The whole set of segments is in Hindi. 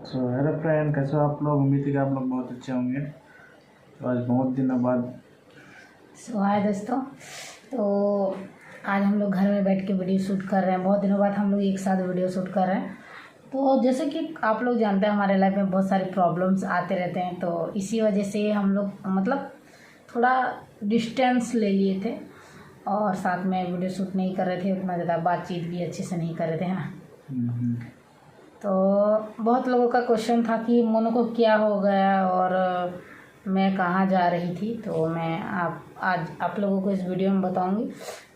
सो हेलो फ्रेंड, कैसे हो आप लोग। उम्मीद है कि आप लोग बहुत अच्छे होंगे। तो आज बहुत दिनों बाद हाय दोस्तों। तो आज हम लोग घर में बैठ के वीडियो शूट कर रहे हैं। बहुत दिनों बाद हम लोग एक साथ वीडियो शूट कर रहे हैं। तो जैसे कि आप लोग जानते हैं हमारे लाइफ में बहुत सारे प्रॉब्लम्स आते रहते हैं, तो इसी वजह से हम लोग मतलब थोड़ा डिस्टेंस ले लिए थे और साथ में वीडियो शूट नहीं कर रहे थे, उतना ज़्यादा बातचीत भी अच्छे से नहीं कर रहे थे, है ना। तो बहुत लोगों का क्वेश्चन था कि मोनू को क्या हो गया और मैं कहाँ जा रही थी। तो मैं आज आप लोगों को इस वीडियो में बताऊंगी।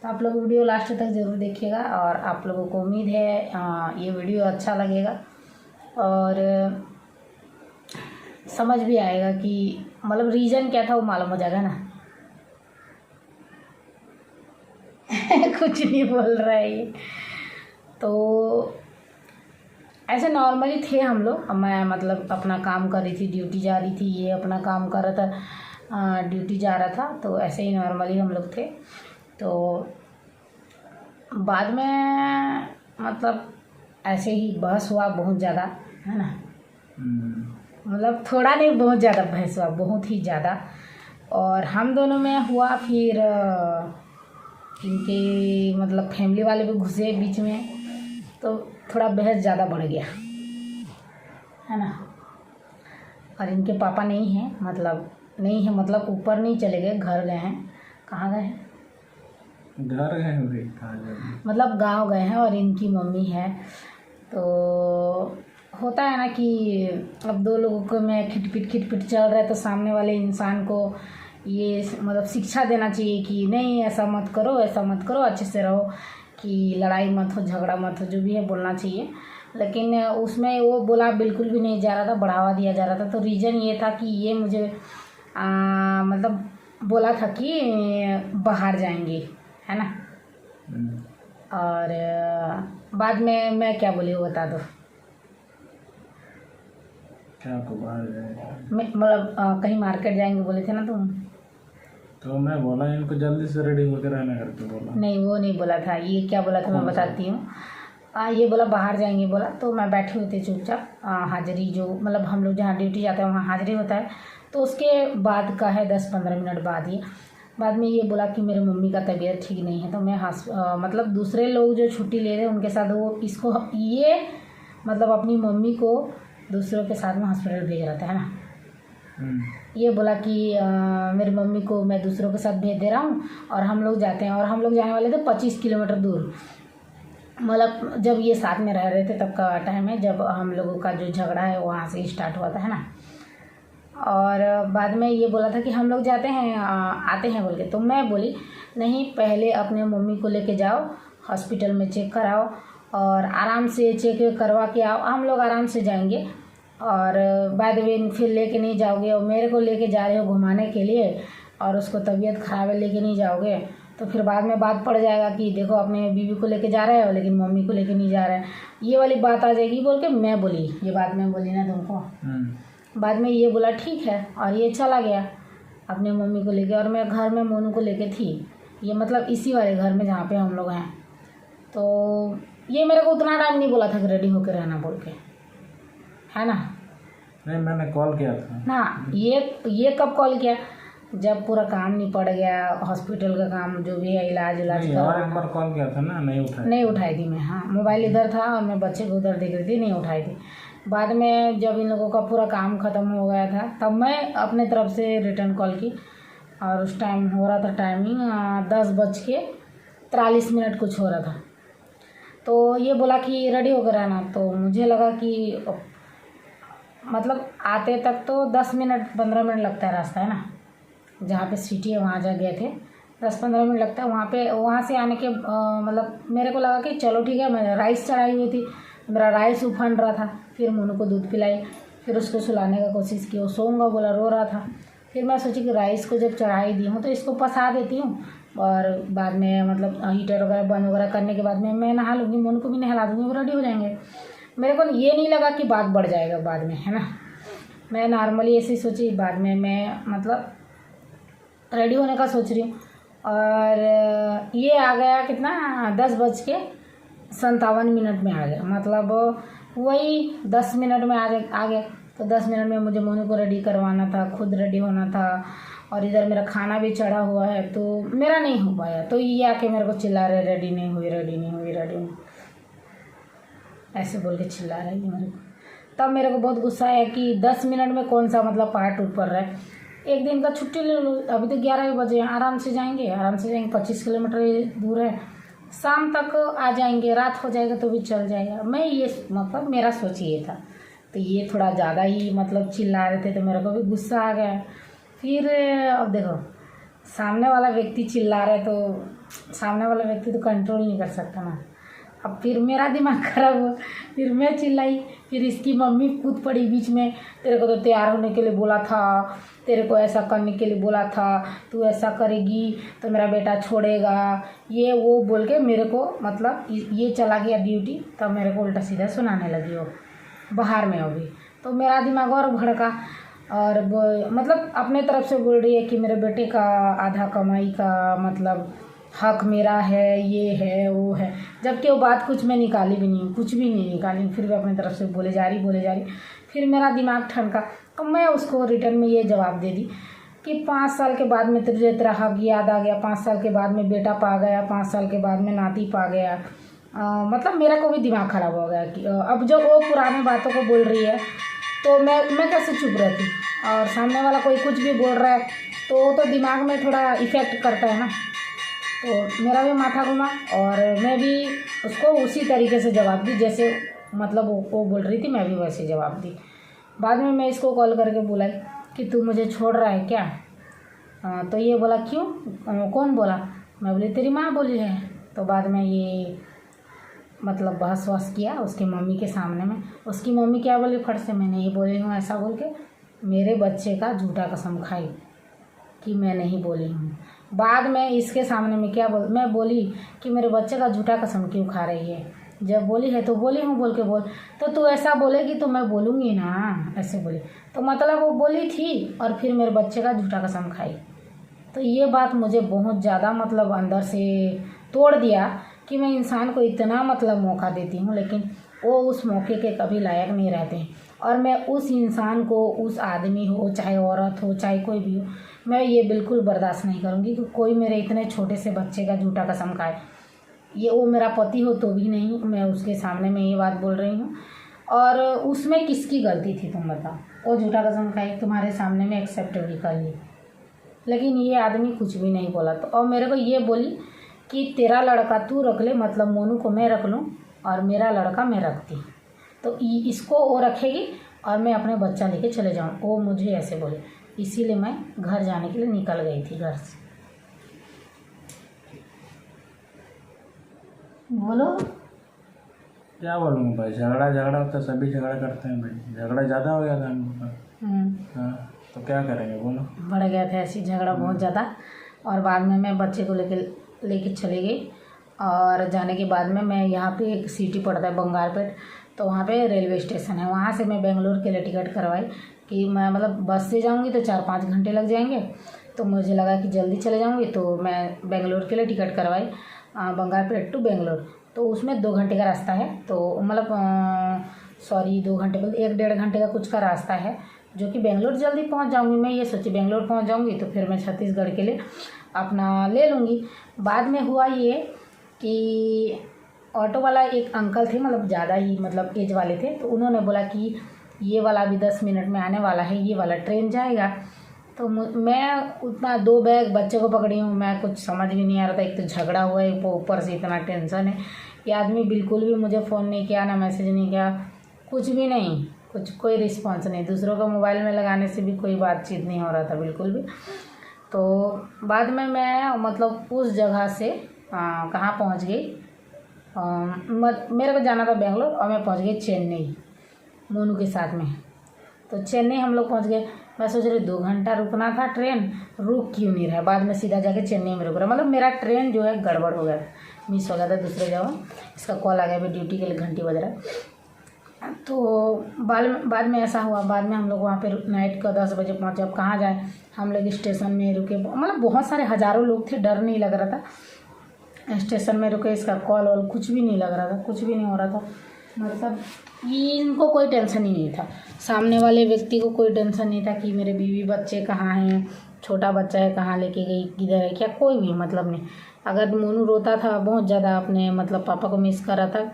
तो आप लोग वीडियो लास्ट तक ज़रूर देखिएगा और आप लोगों को उम्मीद है ये वीडियो अच्छा लगेगा और समझ भी आएगा कि मतलब रीज़न क्या था वो मालूम हो जाएगा ना। कुछ नहीं बोल रहा है ये। तो ऐसे नॉर्मली थे हम लोग। मैं मतलब अपना काम कर रही थी, ड्यूटी जा रही थी, ये अपना काम कर रहा था, ड्यूटी जा रहा था। तो ऐसे ही नॉर्मली हम लोग थे। तो बाद में मतलब ऐसे ही बहस हुआ बहुत ज़्यादा, है ना। मतलब थोड़ा नहीं, बहुत ज़्यादा बहस हुआ, बहुत ही ज़्यादा। और हम दोनों में हुआ, फिर इनके मतलब फैमिली वाले भी घुसे बीच में, तो थोड़ा बहस ज़्यादा बढ़ गया, है ना। और इनके पापा नहीं हैं, मतलब ऊपर नहीं चले गए, घर गए हैं। कहाँ गए हैं? घर गए हुए, कहाँ गए? मतलब गांव गए हैं। और इनकी मम्मी है। तो होता है ना कि अब दो लोगों को में खिटपिट चल रहा है, तो सामने वाले इंसान को ये मतलब शिक्षा देना चाहिए कि नहीं ऐसा मत करो, ऐसा मत करो, अच्छे से रहो, कि लड़ाई मत हो, झगड़ा मत हो, जो भी है बोलना चाहिए। लेकिन उसमें वो बोला बिल्कुल भी नहीं जा रहा था, बढ़ावा दिया जा रहा था। तो रीज़न ये था कि ये मुझे मतलब बोला था कि बाहर जाएंगे, है ना। और बाद में मैं क्या बोली वो बता दो। क्या को बाहर जाएगा? मतलब कहीं मार्केट जाएंगे बोले थे ना तुम। तो मैं बोला इनको जल्दी से रेडी होकर रहना करके बोला। नहीं, वो नहीं बोला था। ये क्या बोला था मैं बताती हूँ। ये बोला बाहर जाएंगे बोला। तो मैं बैठी हुई थी चुपचाप। हाजिरी जो मतलब हम लोग जहाँ ड्यूटी जाते हैं वहाँ हाजिरी होता है, तो उसके बाद का है 10-15 मिनट बाद। ये बाद में ये बोला कि मेरे मम्मी का तबीयत ठीक नहीं है। तो मैं मतलब दूसरे लोग जो छुट्टी ले रहे हैं उनके साथ वो इसको ये मतलब अपनी मम्मी को दूसरों के साथ में हॉस्पिटल भेज रहा था, है ना। ये बोला कि मेरी मम्मी को मैं दूसरों के साथ भेज दे रहा हूँ और हम लोग जाते हैं। और हम लोग जाने वाले थे 25 किलोमीटर दूर। मतलब जब ये साथ में रह रहे थे तब का टाइम है, जब हम लोगों का जो झगड़ा है वहाँ से स्टार्ट हुआ था, है ना। और बाद में ये बोला था कि हम लोग जाते हैं आते हैं बोल के। तो मैं बोली नहीं, पहले अपने मम्मी को लेके जाओ, हॉस्पिटल में चेक कराओ और आराम से चेक करवा के आओ। हम लोग आराम से जाएंगे और बाय द वे फिर लेके नहीं जाओगे और मेरे को लेके जा रहे हो घुमाने के लिए और उसको तबीयत ख़राब है लेके नहीं जाओगे, तो फिर बाद में बात पड़ जाएगा कि देखो अपने बीवी को लेके जा रहे हो लेकिन मम्मी को लेके नहीं जा रहे हैं, ये वाली बात आ जाएगी बोल के मैं बोली। ये बात मैं बोली ना तुमको। बाद में ये बोला ठीक है और ये चला गया अपने मम्मी को लेके। और मैं घर में मोनू को लेके थी, ये मतलब इसी वाले घर में जहाँ पे हम लोग हैं। तो ये मेरे को उतना टाइम नहीं बोला था कि रेडी होकर रहना बोल के, है ना। नहीं, मैंने कॉल किया था ना, ये कब कॉल किया? जब पूरा काम नहीं पड़ गया, हॉस्पिटल का काम जो भी है, इलाज और एक बार कॉल किया था ना, नहीं उठाई थी मैं। हाँ, मोबाइल इधर था और मैं बच्चे को उधर देख रही थी, नहीं उठाई थी। बाद में जब इन लोगों का पूरा काम ख़त्म हो गया था तब मैं अपने तरफ से रिटर्न कॉल की। और उस टाइम हो रहा था टाइमिंग 10:43 कुछ हो रहा था। तो ये बोला कि रेडी होकर आना। तो मुझे लगा कि मतलब आते तक तो 10-15 मिनट लगता है रास्ता, है ना। जहाँ पे सिटी है वहाँ जा गए थे, 10-15 मिनट लगता है वहाँ पे। वहाँ से आने के मतलब मेरे को लगा कि चलो ठीक है। मैं राइस चढ़ाई हुई थी, मेरा राइस उफन रहा था। फिर मोनू को दूध पिलाई, फिर उसको सुलाने का कोशिश की, वो सोऊंगा बोला, रो रहा था। फिर मैं सोची कि राइस को जब चढ़ाई दी हूँ तो इसको पसा देती हूँ और बाद में मतलब हीटर वगैरह बंद वगैरह करने के बाद में मैं नहा लूँगी, मोनू को भी नहला दूँगी, वो रेडी हो जाएंगे। मेरे को ये नहीं लगा कि बात बढ़ जाएगा बाद में, है ना। मैं नॉर्मली ऐसे ही सोची। बाद में मैं मतलब रेडी होने का सोच रही हूँ और ये आ गया कितना 10:57 में आ गया। मतलब वही 10 मिनट में आ गया। तो 10 मिनट में मुझे मोनू को रेडी करवाना था, खुद रेडी होना था, और इधर मेरा खाना भी चढ़ा हुआ है तो मेरा नहीं हो पाया। तो ये आके मेरे को चिल्ला रहे रेडी नहीं हुई, रेडी नहीं हुई, रेडी नहीं, ऐसे बोल के चिल्ला रही है मेरे को। तब मेरे को बहुत गुस्सा आया कि 10 मिनट में कौन सा मतलब पहाड़ टूट पड़ रहा है। एक दिन का छुट्टी ले लो, अभी तो 11 बजे हैं, आराम से जाएंगे 25 किलोमीटर दूर है, शाम तक आ जाएंगे, रात हो जाएगा तो भी चल जाएगा। मैं ये मतलब मेरा सोच ये था। तो ये थोड़ा ज़्यादा ही मतलब चिल्ला रहे थे तो मेरे को भी गुस्सा आ गया। फिर अब देखो सामने वाला व्यक्ति चिल्ला रहा है तो सामने वाला व्यक्ति तो कंट्रोल नहीं कर सकता ना। अब फिर मेरा दिमाग खराब हुआ, फिर मैं चिल्लाई, फिर इसकी मम्मी कूद पड़ी बीच में, तेरे को तो तैयार होने के लिए बोला था, तेरे को ऐसा करने के लिए बोला था, तू ऐसा करेगी तो मेरा बेटा छोड़ेगा, ये वो बोल के मेरे को मतलब ये चला गया ड्यूटी। तब मेरे को उल्टा सीधा सुनाने लगी वो बाहर में अभी। तो मेरा दिमाग और भड़का और मतलब अपने तरफ से बोल रही है कि मेरे बेटे का आधा कमाई का मतलब हक मेरा है, ये है वो है, जबकि वो बात कुछ मैं निकाली भी नहीं, कुछ भी नहीं निकाली, फिर भी अपनी तरफ से बोले जा रही। फिर मेरा दिमाग ठनका। तो मैं उसको रिटर्न में ये जवाब दे दी कि 5 साल के बाद में तुझे तेरा हक याद आ गया, 5 साल के बाद में बेटा पा गया, 5 साल के बाद में नाती पा गया। मतलब मेरा को भी दिमाग ख़राब हो गया कि अब जो वो पुरानी बातों को बोल रही है तो मैं कैसे चुप रहती, और सामने वाला कोई कुछ भी बोल रहा है तो दिमाग में थोड़ा इफ़ेक्ट करता है ना। तो मेरा भी माथा घुमा और मैं भी उसको उसी तरीके से जवाब दी जैसे मतलब वो बोल रही थी, मैं भी वैसे जवाब दी। बाद में मैं इसको कॉल करके बुलाई कि तू मुझे छोड़ रहा है क्या? तो ये बोला क्यों, कौन बोला? मैं बोली तेरी माँ बोली है। तो बाद में ये मतलब बहस वहस किया उसकी मम्मी के सामने में। उसकी मम्मी क्या बोली फट से, मैंने ये बोली हूँ ऐसा बोल के मेरे बच्चे का झूठा कसम खाई कि मैं नहीं बोली हूँ। बाद में इसके सामने में क्या मैं बोली कि मेरे बच्चे का झूठा कसम क्यों खा रही है, जब बोली है तो बोली हूँ बोल के बोल, तो तू ऐसा बोलेगी तो मैं बोलूँगी ना, ऐसे बोली। तो मतलब वो बोली थी और फिर मेरे बच्चे का झूठा कसम खाई। तो ये बात मुझे बहुत ज़्यादा मतलब अंदर से तोड़ दिया कि मैं इंसान को इतना मतलब मौका देती हूँ लेकिन वो उस मौके के कभी लायक नहीं रहते हैं। और मैं उस इंसान को, उस आदमी हो चाहे औरत हो चाहे कोई भी हो, मैं ये बिल्कुल बर्दाश्त नहीं करूँगी कि कोई मेरे इतने छोटे से बच्चे का झूठा कसम खाए। ये वो मेरा पति हो तो भी नहीं, मैं उसके सामने में ये बात बोल रही हूँ। और उसमें किसकी गलती थी तुम बताओ? वो झूठा कसम खाई, तुम्हारे सामने में एक्सेप्ट भी कर ली, लेकिन ये आदमी कुछ भी नहीं बोला। तो और मेरे को ये बोली कि तेरा लड़का तू रख ले, मतलब मोनू को मैं रख लूँ और मेरा लड़का मैं रखती, तो इसको वो रखेगी और मैं अपने बच्चा लेके चले जाऊँ, वो मुझे ऐसे बोले। इसीलिए मैं घर जाने के लिए निकल गई थी घर से। बोलो क्या बोलूँगा भाई, झगड़ा होता है, सभी झगड़ा करते हैं भाई, झगड़ा ज़्यादा हो गया था हम लोग का। हाँ तो क्या करेंगे बोलो। बढ़ गया था ऐसी झगड़ा बहुत ज़्यादा। और बाद में मैं बच्चे को लेके चली गई और जाने के बाद में मैं यहाँ पे एक सिटी पड़ता है बंगारपेट, तो वहाँ पे रेलवे स्टेशन है, वहाँ से मैं बेंगलोर के लिए टिकट करवाई कि मैं मतलब बस से जाऊँगी तो 4-5 घंटे लग जाएंगे, तो मुझे लगा कि जल्दी चले जाऊँगी तो मैं बेंगलोर के लिए टिकट करवाई बंगारपेट टू बेंगलोर। तो उसमें 2 घंटे का रास्ता है, तो मतलब 2 घंटे बोलते 1-1.5 घंटे का कुछ का रास्ता है, जो कि बेंगलोर जल्दी पहुंच जाऊंगी। मैं ये सोची बेंगलोर पहुंच जाऊंगी तो फिर मैं छत्तीसगढ़ के लिए अपना ले लूँगी। बाद में हुआ ये कि ऑटो वाला एक अंकल थे, मतलब ज़्यादा ही मतलब एज वाले थे, तो उन्होंने बोला कि ये वाला अभी 10 मिनट में आने वाला है, ये वाला ट्रेन जाएगा। तो मैं उतना 2 बैग बच्चे को पकड़ी हूँ, मैं कुछ समझ भी नहीं आ रहा था। एक तो झगड़ा हुआ है, ऊपर से इतना टेंशन है। ये आदमी बिल्कुल भी मुझे फ़ोन नहीं किया, ना मैसेज नहीं किया, कुछ भी नहीं, कोई रिस्पॉन्स नहीं। दूसरों का मोबाइल में लगाने से भी कोई बातचीत नहीं हो रहा था बिल्कुल भी। तो बाद में मैं मतलब उस जगह से कहाँ पहुँच गई, मेरे को जाना था बेंगलोर और मैं पहुँच गई चेन्नई मोनू के साथ में। तो चेन्नई हम लोग पहुँच गए। मैं सोच रही 2 घंटा रुकना था, ट्रेन रुक क्यों नहीं रहा। बाद में सीधा जाके चेन्नई में रुक रहा, मतलब मेरा ट्रेन जो है गड़बड़ हो गया, मिस हो गया था दूसरे जगह। इसका कॉल आ गया, मैं ड्यूटी के लिए घंटी बज रहा। तो बाद में ऐसा हुआ, बाद में हम लोग वहाँ पे नाइट का 10 बजे पहुँचे। अब कहाँ जाए, हम लोग स्टेशन में रुके, मतलब बहुत सारे हज़ारों लोग थे, डर नहीं लग रहा था। स्टेशन में रुके, इसका कॉल वॉल कुछ भी नहीं लग रहा था, कुछ भी नहीं हो रहा था। मतलब ये इनको कोई टेंशन ही नहीं था, सामने वाले व्यक्ति को कोई टेंशन नहीं था कि मेरे बीवी बच्चे कहाँ हैं, छोटा बच्चा है कहाँ लेके गई, किधर है, क्या, कोई भी मतलब नहीं। अगर मोनू रोता था बहुत ज़्यादा, अपने मतलब पापा को मिस कर रहा था,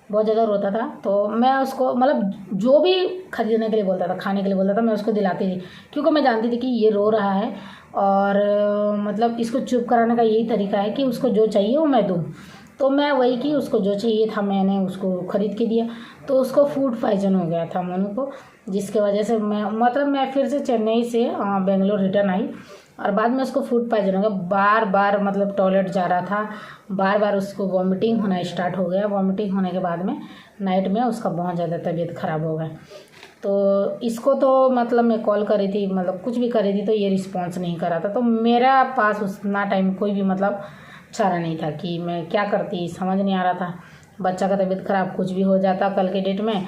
बहुत ज़्यादा रोता था, तो मैं उसको मतलब जो भी खरीदने के लिए बोलता था, खाने के लिए बोलता था, मैं उसको दिलाती थी, क्योंकि मैं जानती थी कि ये रो रहा है और मतलब इसको चुप कराने का यही तरीका है कि उसको जो चाहिए वो मैं दूँ। तो मैं वही की, उसको जो चाहिए था मैंने उसको ख़रीद के दिया। तो उसको फूड पॉइजन हो गया था मोनू को, जिसके वजह से मैं फिर से चेन्नई से बेंगलोर रिटर्न आई और बाद में उसको फूड पॉइजन हो गया। बार बार मतलब टॉयलेट जा रहा था, बार बार उसको वॉमिटिंग होना स्टार्ट हो गया। वॉमिटिंग होने के बाद में नाइट में उसका बहुत ज़्यादा तबीयत ख़राब हो गया। तो इसको तो मतलब मैं कॉल करी थी, मतलब कुछ भी करी थी, तो ये रिस्पॉन्स नहीं कर रहा था। तो मेरा पास उतना टाइम कोई भी मतलब चारा नहीं था कि मैं क्या करती, समझ नहीं आ रहा था। बच्चा का तबीयत ख़राब कुछ भी हो जाता कल के डेट में,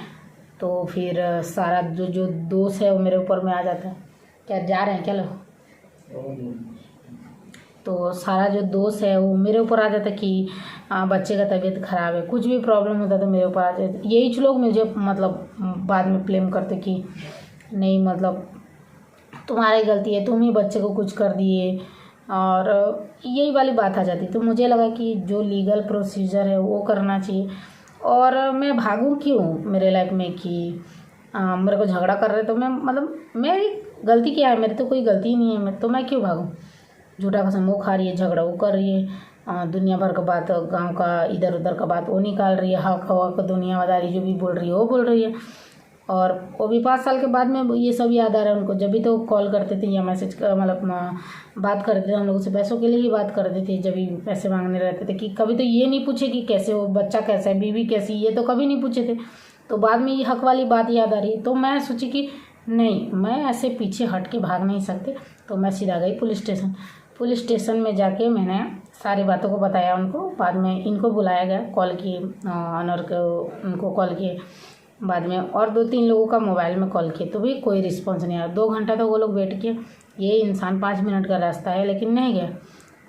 तो फिर सारा जो दोष है वो मेरे ऊपर में आ जाता है। क्या जा रहे हैं क्या लोग? तो सारा जो दोष है वो मेरे ऊपर आ जाता कि बच्चे का तबीयत ख़राब है, कुछ भी प्रॉब्लम होता तो मेरे ऊपर आ जाता। यही लोग मुझे मतलब बाद में ब्लेम करते कि नहीं मतलब तुम्हारी गलती है, तुम ही बच्चे को कुछ कर दिए, और यही वाली बात आ जाती। तो मुझे लगा कि जो लीगल प्रोसीजर है वो करना चाहिए, और मैं भागूं क्यों मेरे लाइफ में कि मेरे को झगड़ा कर रहे, तो मैं मतलब मेरी गलती क्या है? मेरी तो कोई गलती ही नहीं है, तो मैं क्यों भागूं? झूठा कसम वो खा रही है, झगड़ा वो कर रही है, दुनिया भर का बात, गांव का इधर उधर का बात वो निकाल रही है, हक हवा दुनियादारी जो भी बोल रही है वो बोल रही है। और वो भी 5 साल के बाद में ये सब याद आ रहा है उनको। जब भी तो कॉल करते थे या मैसेज मतलब बात करते थे हम लोगों से, पैसों के लिए ही बात करते थे। जब भी पैसे मांगने रहते थे कि कभी तो ये नहीं पूछे कि कैसे हो, बच्चा कैसा है, बीवी कैसी, ये तो कभी नहीं पूछे थे। तो बाद में ये हक वाली बात याद आ रही है। तो मैं सोची कि नहीं, मैं ऐसे पीछे हट के भाग नहीं सकती। तो मैं सीधा गई पुलिस स्टेशन। पुलिस स्टेशन में जाके मैंने सारी बातों को बताया उनको। बाद में इनको बुलाया गया, कॉल किए ऑनर को, उनको कॉल किए। बाद में और 2-3 लोगों का मोबाइल में कॉल किए, तो भी कोई रिस्पॉन्स नहीं आया। 2 घंटा तो वो लोग वेट किए। ये इंसान 5 मिनट का रास्ता है लेकिन नहीं गया।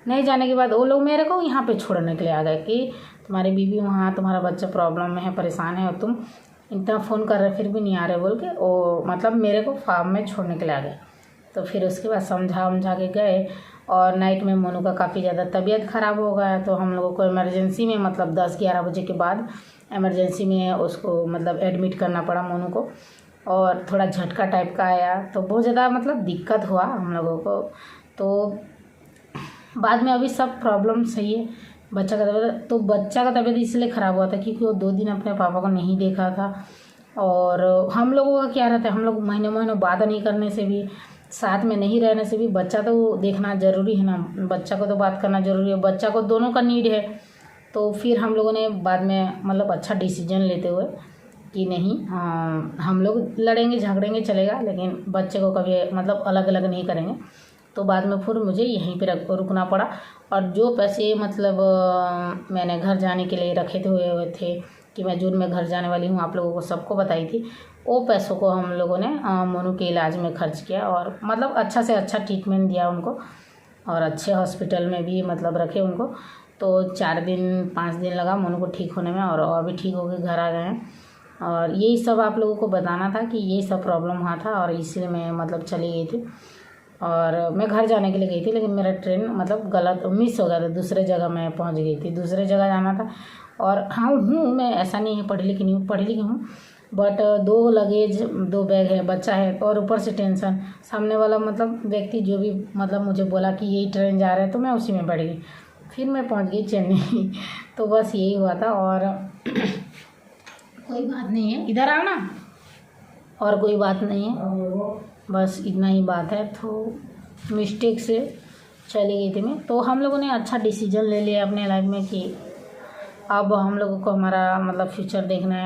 नहीं जाने के बाद वो लोग मेरे को यहाँ पे छोड़ने के लिए आ गए कि तुम्हारी बीवी वहाँ, तुम्हारा बच्चा प्रॉब्लम में है, परेशान है, और तुम इतना फ़ोन कर रहे फिर भी नहीं आ रहे बोल के वो मतलब मेरे को फार्म में छोड़ने के लिए आ गए। तो फिर उसके बाद समझा के गए। और नाइट में मोनू का काफ़ी ज़्यादा तबीयत ख़राब हो गया, तो हम लोगों को इमरजेंसी में मतलब 10-11 बजे के बाद इमरजेंसी में उसको मतलब एडमिट करना पड़ा मोनू को। और थोड़ा झटका टाइप का आया, तो बहुत ज़्यादा मतलब दिक्कत हुआ हम लोगों को। तो बाद में अभी सब प्रॉब्लम सही है। बच्चा का तबीयत इसलिए ख़राब हुआ था क्योंकि वो 2 दिन अपने पापा को नहीं देखा था। और हम लोगों का क्या रहता है, हम लोग महीनों बात नहीं करने से भी, साथ में नहीं रहने से भी बच्चा तो देखना ज़रूरी है ना। बच्चा को तो बात करना ज़रूरी है, बच्चा को दोनों का नीड है। तो फिर हम लोगों ने बाद में मतलब अच्छा डिसीजन लेते हुए कि नहीं, हम लोग लड़ेंगे झगड़ेंगे चलेगा, लेकिन बच्चे को कभी मतलब अलग अलग नहीं करेंगे। तो बाद में फिर मुझे यहीं पे रुकना पड़ा। और जो पैसे मतलब मैंने घर जाने के लिए रखे हुए थे कि मैं जून में घर जाने वाली हूँ, आप लोगों को सबको बताई थी, वो पैसों को हम लोगों ने मोनू के इलाज में खर्च किया। और मतलब अच्छा से अच्छा ट्रीटमेंट दिया उनको, और अच्छे हॉस्पिटल में भी मतलब रखे उनको। तो 4-5 दिन लगा मोनू को ठीक होने में, और अभी ठीक होकर घर आ गए हैं। और यही सब आप लोगों को बताना था कि ये सब प्रॉब्लम हुआ था, और इसलिए मैं मतलब चली गई थी। और मैं घर जाने के लिए गई थी, लेकिन मेरा ट्रेन मतलब गलत मिस हो गया था, दूसरे जगह मैं पहुंच गई थी, दूसरे जगह जाना था। और हाँ मैं ऐसा नहीं है पढ़ी लिखी हूँ, बट 2 लगेज 2 बैग है, बच्चा है, और ऊपर से टेंशन। सामने वाला मतलब व्यक्ति जो भी मतलब मुझे बोला कि यही ट्रेन जा रहा है, तो मैं उसी में बैठ गई। फिर मैं पहुंच गई चेन्नई। तो बस यही हुआ था, और कोई बात नहीं है, इधर आओ ना, और कोई बात नहीं है, बस इतना ही बात है। तो मिस्टेक से चली गई थी मैं। तो हम लोगों ने अच्छा डिसीजन ले लिया अपने लाइफ में कि अब हम लोगों को हमारा मतलब फ्यूचर देखना है।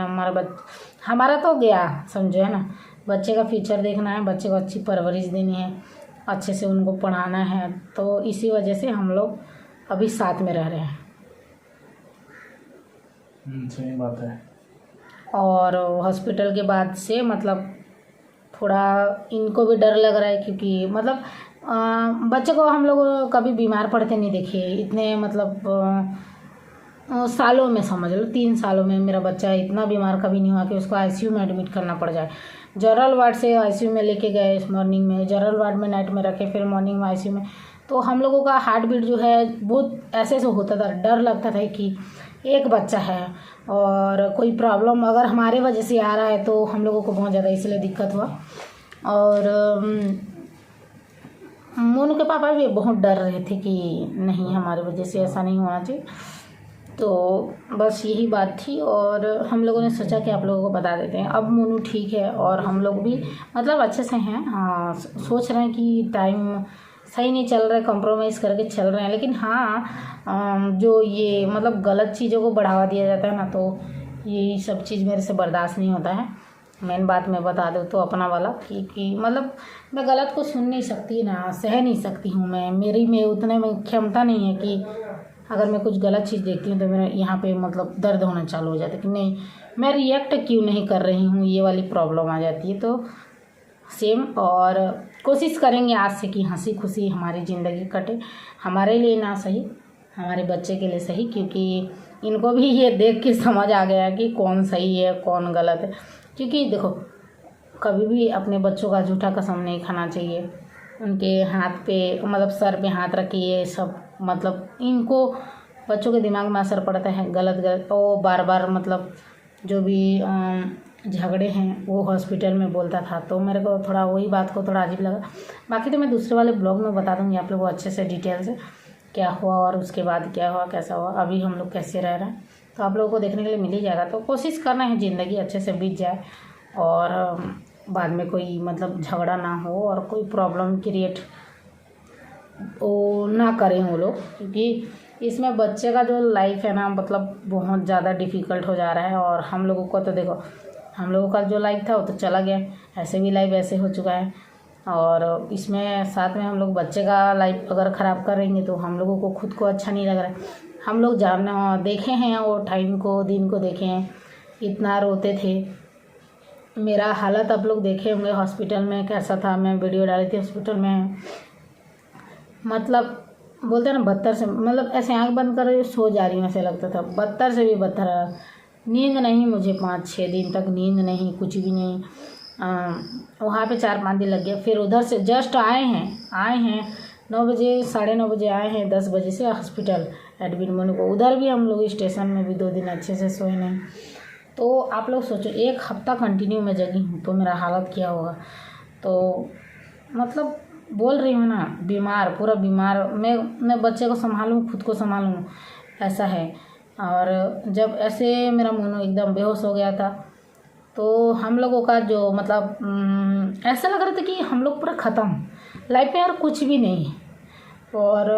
हमारा तो गया समझो, है ना, बच्चे का फ्यूचर देखना है, बच्चे को अच्छी परवरिश देनी है, अच्छे से उनको पढ़ाना है। तो इसी वजह से हम लोग अभी साथ में रह रहे हैं। सही बात है। और हॉस्पिटल के बाद से मतलब थोड़ा इनको भी डर लग रहा है, क्योंकि मतलब बच्चे को हम लोग कभी बीमार पड़ते नहीं देखे इतने, मतलब सालों में समझ लो 3 सालों में मेरा बच्चा इतना बीमार कभी नहीं हुआ कि उसको आईसीयू में एडमिट करना पड़ जाए। जनरल वार्ड से आईसीयू में लेके गए मॉर्निंग में, जनरल वार्ड में नाइट में रखे, फिर मॉर्निंग में आईसीयू में। तो हम लोगों का हार्ट बीट जो है बहुत ऐसे से होता था, डर लगता था कि एक बच्चा है और कोई प्रॉब्लम अगर हमारे वजह से आ रहा है तो हम लोगों को बहुत ज़्यादा इसलिए दिक्कत हुआ। और मोनू के पापा भी बहुत डर रहे थे कि नहीं हमारी वजह से ऐसा नहीं होना चाहिए। तो बस यही बात थी और हम लोगों ने सोचा कि आप लोगों को बता देते हैं। अब मोनू ठीक है और हम लोग भी मतलब अच्छे से हैं। हाँ, सोच रहे हैं कि टाइम सही नहीं चल रहा है, कंप्रोमाइज़ करके चल रहे हैं। लेकिन हाँ, जो ये मतलब गलत चीज़ों को बढ़ावा दिया जाता है ना, तो ये सब चीज़ मेरे से बर्दाश्त नहीं होता है। मेन बात मैं बता दूँ तो अपना वाला कि मतलब मैं गलत को सुन नहीं सकती ना, सह नहीं सकती हूँ मेरी में उतने में क्षमता नहीं है कि अगर मैं कुछ गलत चीज़ देखती हूँ तो मेरा यहाँ पे मतलब दर्द होना चालू हो जाता है कि नहीं मैं रिएक्ट क्यों नहीं कर रही हूँ, ये वाली प्रॉब्लम आ जाती है। तो सेम और कोशिश करेंगे आज से कि हंसी खुशी हमारी ज़िंदगी कटे, हमारे लिए ना सही हमारे बच्चे के लिए सही, क्योंकि इनको भी ये देख के समझ आ गया कि कौन सही है कौन गलत है। क्योंकि देखो कभी भी अपने बच्चों का झूठा कसम नहीं खाना चाहिए, उनके हाथ पे मतलब सर पे हाथ रखिए सब, मतलब इनको बच्चों के दिमाग में असर पड़ता है गलत वो बार बार मतलब जो भी झगड़े हैं वो हॉस्पिटल में बोलता था। तो मेरे को थोड़ा वही बात को थोड़ा अजीब लगा। बाकी तो मैं दूसरे वाले ब्लॉग में बता दूँगी आप लोगों को अच्छे से डिटेल से क्या हुआ और उसके बाद क्या हुआ कैसा हुआ, अभी हम लोग कैसे रह रहे हैं, तो आप लोगों को देखने के लिए मिल ही जाएगा। तो कोशिश करना है ज़िंदगी अच्छे से बीत जाए और बाद में कोई मतलब झगड़ा ना हो और कोई प्रॉब्लम क्रिएट वो ना करें वो लोग, क्योंकि इसमें बच्चे का जो लाइफ है ना मतलब बहुत ज़्यादा डिफ़िकल्ट हो जा रहा है। और हम लोगों को तो देखो हम लोगों का जो लाइफ था वो तो चला गया, ऐसे भी लाइफ ऐसे हो चुका है और इसमें साथ में हम लोग बच्चे का लाइफ अगर ख़राब करेंगे तो हम लोगों को खुद को अच्छा नहीं लग रहा है। हम लोग देखे हैं वो टाइम को दिन को देखे हैं, इतना रोते थे। मेरा हालत आप लोग देखे होंगे हॉस्पिटल में कैसा था, मैं वीडियो डाली थी हॉस्पिटल में, मतलब बोलते हैं ना बदतर से, मतलब ऐसे आंख बंद कर सो जा रही हूँ ऐसे लगता था, बदतर से भी बदतर। नींद नहीं मुझे 5-6 दिन तक नींद नहीं, कुछ भी नहीं। वहाँ पे 4-5 दिन लग गया। फिर उधर से जस्ट आए हैं 9 बजे 9:30 बजे आए हैं, 10 बजे से हॉस्पिटल एडमिट होने को। उधर भी हम लोग स्टेशन में भी 2 दिन अच्छे से सोए नहीं। तो आप लोग सोचो 1 हफ्ता कंटिन्यू मैं जगी हूँ तो मेरा हालत क्या होगा। तो मतलब बोल रही हूँ ना, बीमार पूरा बीमार, मैं बच्चे को संभालूँ खुद को संभालूँ ऐसा है। और जब ऐसे मेरा मोनू एकदम बेहोश हो गया था तो हम लोगों का जो मतलब ऐसा लग रहा था कि हम लोग पूरा ख़त्म लाइफ में और कुछ भी नहीं। और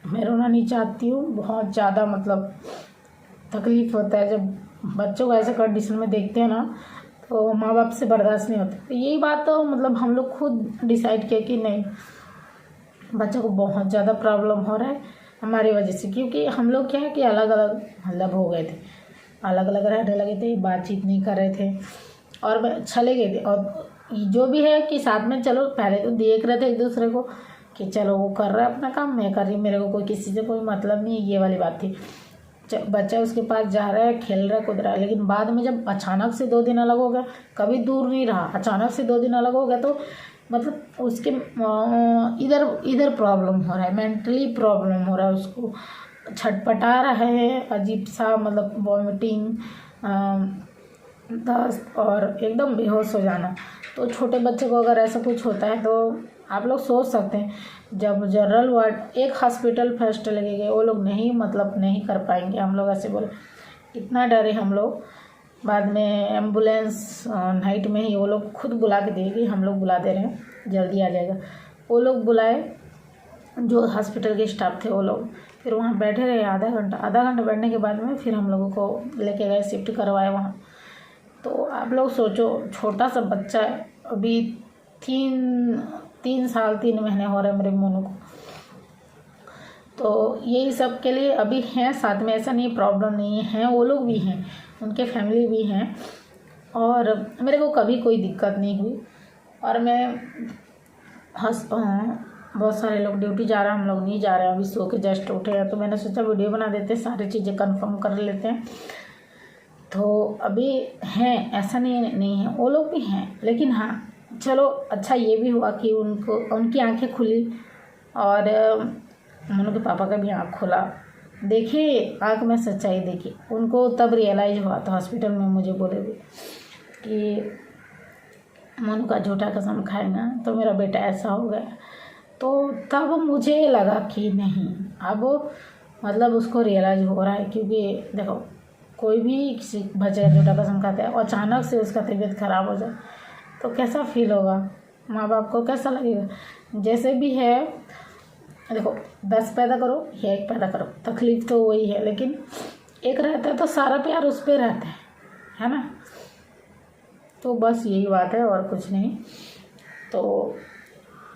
मैं रोना नहीं चाहती हूँ, बहुत ज़्यादा मतलब तकलीफ़ होता है जब बच्चों को ऐसे कंडीशन में देखते हैं ना, तो माँ बाप से बर्दाश्त नहीं होता। तो यही बात तो मतलब हम लोग खुद डिसाइड किया कि नहीं बच्चों को बहुत ज़्यादा प्रॉब्लम हो रहा है हमारी वजह से, क्योंकि हम लोग क्या है कि अलग अलग मतलब हो गए थे, अलग अलग रहने लगे थे, बातचीत नहीं कर रहे थे और चले गए थे। और जो भी है कि साथ में चलो पहले तो देख रहे थे एक दूसरे को कि चलो वो कर रहा है अपना काम, मैं कर रही, मेरे को कोई किसी से कोई मतलब नहीं, ये वाली बात थी। बच्चा उसके पास जा रहा है, खेल रहा है, कूद रहा है। लेकिन बाद में जब अचानक से 2 दिन अलग हो गया, कभी दूर नहीं रहा, अचानक से 2 दिन अलग हो गया, तो मतलब उसके इधर प्रॉब्लम हो रहा है, मेंटली प्रॉब्लम हो रहा है, उसको छटपटा रहा है अजीब सा, मतलब वॉमिटिंग, दस्त और एकदम बेहोश हो जाना। तो छोटे बच्चे को अगर ऐसा कुछ होता है तो आप लोग सोच सकते हैं, जब जनरल वार्ड एक हॉस्पिटल फर्स्ट लगे गए वो लोग नहीं कर पाएंगे, हम लोग ऐसे बोले, इतना डरे हम लोग। बाद में एम्बुलेंस नाइट में ही वो लोग खुद बुला के देगी, हम लोग बुला दे रहे हैं जल्दी आ जाएगा, वो लोग बुलाए जो हॉस्पिटल के स्टाफ थे वो लोग। फिर वहाँ बैठे रहे आधा घंटा बैठने के बाद में फिर हम लोगों को लेके गए, शिफ्ट करवाए वहाँ। तो आप लोग सोचो छोटा सा बच्चा है, अभी 3 साल 3 महीने हो रहे हैं मेरे मोनू को। तो यही सब के लिए अभी हैं साथ में, ऐसा नहीं प्रॉब्लम नहीं है, वो लोग भी हैं, उनके फैमिली भी हैं और मेरे को कभी कोई दिक्कत नहीं हुई। और मैं बहुत सारे लोग ड्यूटी जा रहे हैं, हम लोग नहीं जा रहे हैं, अभी सो के जस्ट उठे हैं। तो मैंने सोचा वीडियो बना देते हैं, सारी चीज़ें कंफर्म कर लेते हैं। तो अभी हैं, ऐसा नहीं है, वो लोग भी हैं, लेकिन हाँ चलो अच्छा ये भी हुआ कि उनकी आंखें खुली और मनु के पापा का भी आँख खुला। देखिए आँख में सच्चाई देखी, उनको तब रियलाइज़ हुआ था हॉस्पिटल में, मुझे बोले भी कि मनु का झूठा कसम खाएगा तो मेरा बेटा ऐसा हो गया। तो तब मुझे लगा कि नहीं, अब मतलब उसको रियलाइज़ हो रहा है, क्योंकि देखो कोई भी किसी बच्चे का झूठा कसम खाता है और अचानक से उसका तबीयत ख़राब हो जाए तो कैसा फील होगा, माँ बाप को कैसा लगेगा। जैसे भी है देखो, 10 पैदा करो या 1 पैदा करो, तकलीफ़ तो वही है, लेकिन एक रहता है तो सारा प्यार उस पर रहता है ना। तो बस यही बात है और कुछ नहीं। तो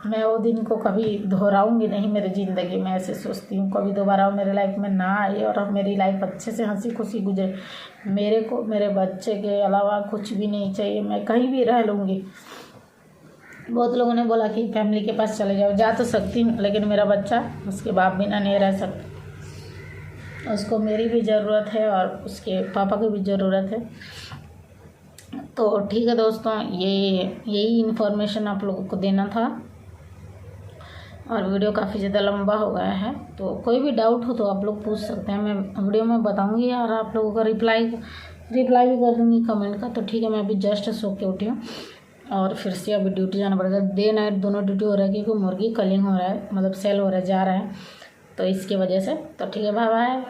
मैं वो दिन को कभी दोहराऊंगी नहीं मेरी ज़िंदगी में, ऐसे सोचती हूँ कभी दोबारा वो मेरे लाइफ में ना आए और अब मेरी लाइफ अच्छे से हंसी खुशी गुजरे। मेरे को मेरे बच्चे के अलावा कुछ भी नहीं चाहिए, मैं कहीं भी रह लूँगी। बहुत लोगों ने बोला कि फैमिली के पास चले जाओ, जा तो सकती हूँ, लेकिन मेरा बच्चा उसके बाप बिना नहीं रह सकता, उसको मेरी भी ज़रूरत है और उसके पापा की भी ज़रूरत है। तो ठीक है दोस्तों, यही इन्फॉर्मेशन आप लोगों को देना था और वीडियो काफ़ी ज़्यादा लंबा हो गया है। तो कोई भी डाउट हो तो आप लोग पूछ सकते हैं, मैं वीडियो में बताऊंगी और आप लोगों का रिप्लाई भी कर दूंगी कमेंट का। तो ठीक है, मैं अभी जस्ट सो के उठी हूँ और फिर से अभी ड्यूटी जाना पड़ेगा। डे नाइट दोनों ड्यूटी हो रहा है, क्योंकि मुर्गी कलिंग हो रहा है, मतलब सेल हो रहा है, जा रहा है, तो इसकी वजह से। तो ठीक है, बाय बाय।